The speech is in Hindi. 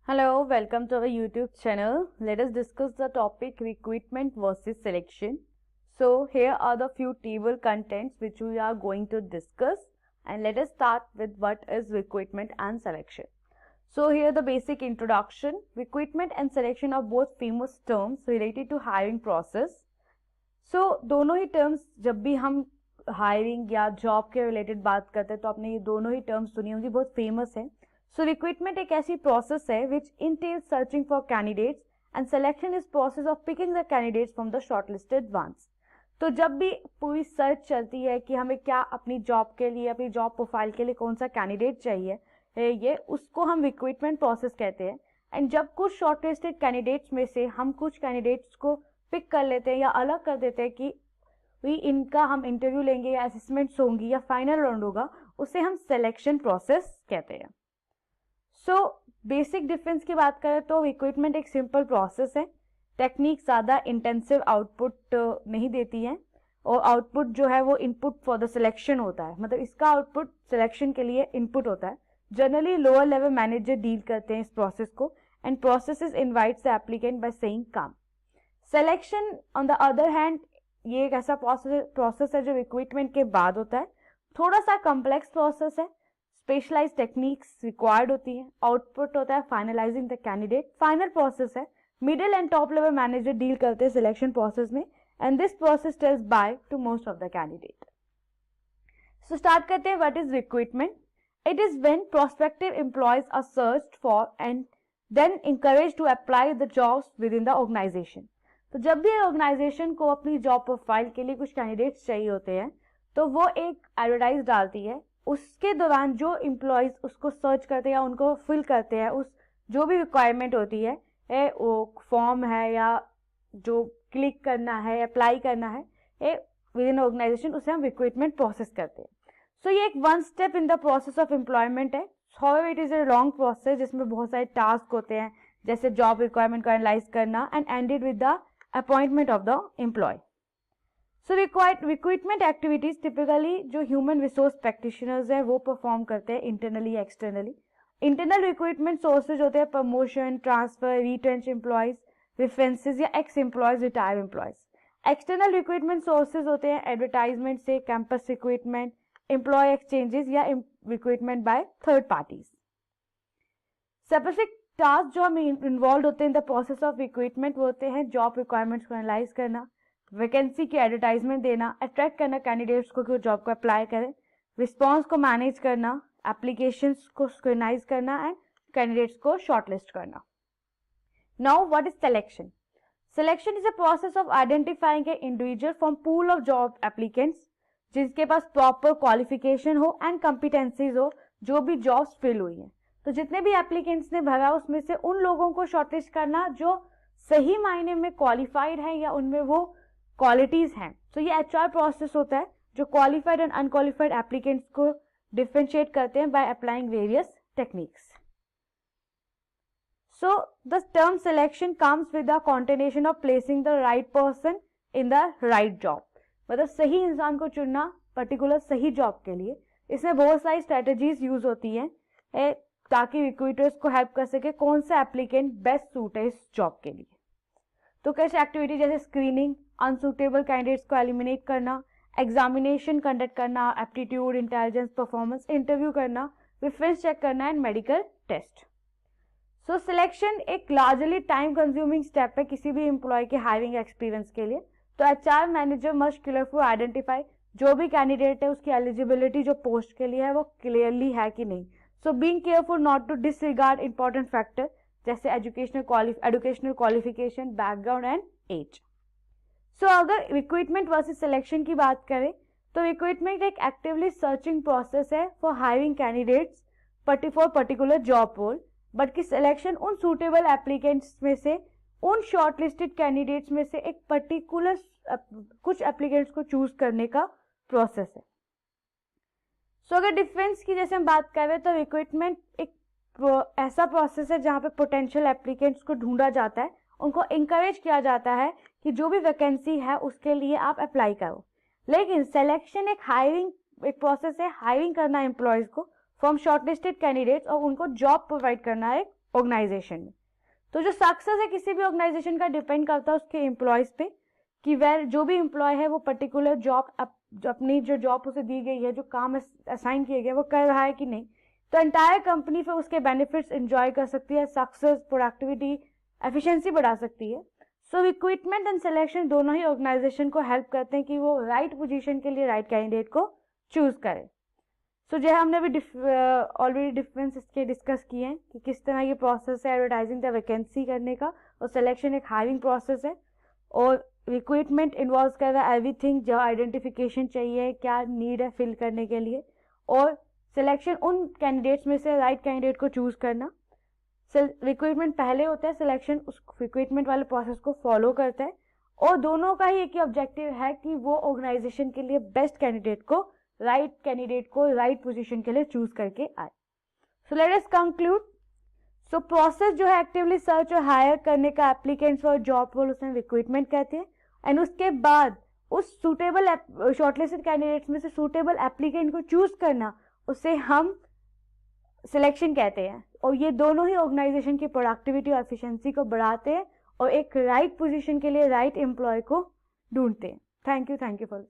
Hello, welcome to our YouTube channel. Let us discuss the topic recruitment versus selection. So here are the few table contents which we are going to discuss, and let us start with what is recruitment and selection. So here the basic introduction. Recruitment and selection are both famous terms related to hiring process. So दोनों ही terms जब भी हम hiring या job के related बात करते हैं तो आपने ये दोनों ही terms सुनी होंगी, बहुत famous है. So recruitment एक ऐसी process है which entails searching for candidates and selection is process of picking the candidates from the shortlisted ones. तो जब भी पूरी सर्च चलती है कि हमें क्या अपनी जॉब के लिए, अपनी जॉब प्रोफाइल के लिए कौन सा कैंडिडेट चाहिए, ये उसको हम रिक्रूटमेंट प्रोसेस कहते हैं. एंड जब कुछ शॉर्टलिस्टेड कैंडिडेट्स में से हम कुछ कैंडिडेट्स को पिक कर लेते हैं या अलग कर देते हैं कि इनका हम इंटरव्यू लेंगे या असेसमेंट्स होंगी या फाइनल राउंड होगा, उसे हम सिलेक्शन प्रोसेस कहते हैं. सो बेसिक डिफरेंस की बात करें तो रिक्रूटमेंट एक सिंपल प्रोसेस है. टेक्निक ज़्यादा इंटेंसिव आउटपुट नहीं देती है और आउटपुट जो है वो इनपुट फॉर द सिलेक्शन होता है, मतलब इसका आउटपुट सिलेक्शन के लिए इनपुट होता है. Generally lower level manager deal करते हैं इस प्रोसेस को and process invites the applicant by saying come. Selection on the other hand ये एक ऐसा प्रोसेस है जो रिक्रूटमेंट के बाद होता है. थोड़ा सा कॉम्प्लेक्स प्रोसेस है, स्पेशलाइज्ड टेक्निक्स रिक्वायर्ड होती है, आउटपुट होता है finalising the candidate. Final process है, middle and top level manager deal करते हैं सिलेक्शन प्रोसेस में and this process tells bye to most of the candidate. So start करते हैं. What is recruitment? It is when prospective employees are searched for and then encouraged to apply the jobs within the organisation. तो जब भी ऑर्गेनाइजेशन को अपनी जॉब प्रोफाइल के लिए कुछ कैंडिडेट्स चाहिए होते हैं तो वो एक एडवर्टाइज डालती है. उसके दौरान जो एम्प्लॉयज उसको सर्च करते हैं या उनको फिल करते हैं, उस जो भी रिक्वायरमेंट होती है, वो फॉर्म है या जो क्लिक करना है, अप्लाई करना है विद इन ऑर्गेनाइजेशन, उसे हम रिक्रूटमेंट प्रोसेस करते हैं. सो ये एक one step in the process of employment है. However it is a long process जिसमें बहुत सारे टास्क होते हैं, जैसे जॉब रिक्वायरमेंट को एनालाइज करना and ended with the appointment of the employee. So recruitment activities typically जो ह्यूमन रिसोर्स प्रैक्टिशनर्स हैं वो परफॉर्म करते हैं internally externally. Internal recruitment sources होते हैं promotion, transfer, retrench employees, references या ex employees, retire employees. External recruitment sources होते हैं एडवर्टाइजमेंट से, कैंपस रिक्रूटमेंट, एम्प्लॉय एक्सचेंजेस या recruitment by third parties. Specific task जो हम इन्वॉल्व होते हैं इन द प्रोसेस ऑफ रिक्रूटमेंट वो होते हैं जॉब रिक्वायरमेंट्स को एनालाइज करना, वैकेंसी की एडवर्टाइजमेंट देना, अट्रैक्ट करना कैंडिडेट्स को कि वो जॉब को अप्लाई करें, रिस्पॉन्स को मैनेज करना, एप्लीकेशंस को स्क्रूटनाइज करना एंड कैंडिडेट्स को शॉर्टलिस्ट करना. Now what is selection? Selection is a process of identifying A individual from pool of job applicants जिसके पास प्रॉपर क्वालिफिकेशन हो एंड कॉम्पिटेंसीज हो जो भी जॉब्स फिल हुई हैं. तो जितने भी एप्लीकेंट्स ने भरा उसमें से उन लोगों को शॉर्टलिस्ट करना जो सही मायने में क्वालिफाइड है या उनमें वो क्वालिटीज हैं. तो ये एचआर प्रोसेस होता है जो क्वालिफाइड एंड अनक्वालिफाइड एप्लीकेंट्स को डिफरेंशिएट करते हैं by applying various techniques. So the term selection comes with the continuation of placing the right person in the right job, मतलब सही इंसान को चुनना पर्टिकुलर सही जॉब के लिए. इसमें बहुत सारी स्ट्रेटेजीज यूज होती हैं ताकि रिक्रूटर्स को हेल्प कर सके कौन सा एप्लीकेंट बेस्ट सूट है इस जॉब के लिए. तो कैसे एक्टिविटी जैसे स्क्रीनिंग, अनसूटेबल कैंडिडेट्स को एलिमिनेट करना, एग्जामिनेशन कंडक्ट करना, एप्टीट्यूड, इंटेलिजेंस, परफॉर्मेंस, इंटरव्यू करना, रेफरेंस चेक करना and medical test. So selection एक लार्जली टाइम कंज्यूमिंग स्टेप है किसी भी एम्प्लॉय के हायरिंग एक्सपीरियंस के लिए. तो HR manager must careful identify जो भी कैंडिडेट है उसकी एलिजिबिलिटी जो पोस्ट के लिए है वो क्लियरली है कि नहीं. So being careful not to disregard important factor जैसे educational qualification, background and age. So अगर रिक्रूटमेंट वर्सेस सिलेक्शन की बात करें तो रिक्रूटमेंट एक एक्टिवली सर्चिंग प्रोसेस है for hiring candidates for particular job role, बल्कि सिलेक्शन उन सूटेबल एप्लीकेंट्स में से, उन शॉर्टलिस्टेड कैंडिडेट्स में से एक पर्टिकुलर कुछ एप्लीकेंट्स को चूज करने का प्रोसेस है. सो अगर डिफरेंस की जैसे हम बात कर रहे हैं तो रिक्रूटमेंट एक ऐसा प्रोसेस है जहां पे पोटेंशियल एप्लीकेंट्स को ढूंढा जाता है, उनको इंकरेज किया जाता है कि जो भी वैकेंसी है उसके लिए आप अप्लाई करो. लेकिन सिलेक्शन एक प्रोसेस है हायरिंग करना एम्प्लॉयज को फ्रॉम शॉर्टलिस्टेड कैंडिडेट्स और उनको जॉब प्रोवाइड करना एक ऑर्गेनाइजेशन में। तो जो सक्सेस है किसी भी ऑर्गेनाइजेशन का डिपेंड करता है उसके एम्प्लॉयज़ पे कि वह जो भी एम्प्लॉय है वो पर्टिकुलर जॉब अपनी जो जॉब उसे दी गई है, जो काम असाइन किए गए वो कर रहा है कि नहीं। तो एंटायर कंपनी फिर उसके बेनिफिट्स एंजॉय कर सकती है, सक्सेस, प्रोडक्टिविटी, एफिशिएंसी बढ़ा सकती है। सो रिक्रूटमेंट एंड सिलेक्शन दोनों ही ऑर्गेनाइजेशन को हेल्प करते हैं कि वो राइट पोजीशन के लिए राइट कैंडिडेट को चूज करे। सो जो है हमने अभी ऑलरेडी डिफरेंस इसके डिस्कस किए हैं कि किस तरह ये प्रोसेस है एडवर्टाइजिंग द वैकेंसी करने का, और सिलेक्शन एक हायरिंग प्रोसेस है, और रिक्रूटमेंट इन्वॉल्व कर रहा है एवरीथिंग, जो आइडेंटिफिकेशन चाहिए, क्या नीड है फिल करने के लिए, और सिलेक्शन उन कैंडिडेट्स में से राइट कैंडिडेट को चूज करना। रिक्रूटमेंट पहले होता है, सिलेक्शन उस रिक्रूटमेंट वाले प्रोसेस को फॉलो करता है, और दोनों का ही एक ही ऑब्जेक्टिव है कि वो ऑर्गेनाइजेशन के लिए बेस्ट कैंडिडेट को राइट पोजीशन के लिए चूज करके आए। So let us conclude. So process जो है एक्टिवली सर्च और हायर करने का एप्लीकेंट्स फॉर जॉब रोल उसमें रिक्रूटमेंट कहते हैं, एंड उसके बाद उस सूटेबल शॉर्टलिस्टेड कैंडिडेट्स में से सूटेबल एप्लीकेंट को चूज करना, उसे हम सिलेक्शन कहते हैं। और ये दोनों ही ऑर्गेनाइजेशन की प्रोडक्टिविटी और एफिशिएंसी को बढ़ाते हैं और एक राइट पोजीशन के लिए राइट एम्प्लॉय को ढूंढते हैं। Thank you for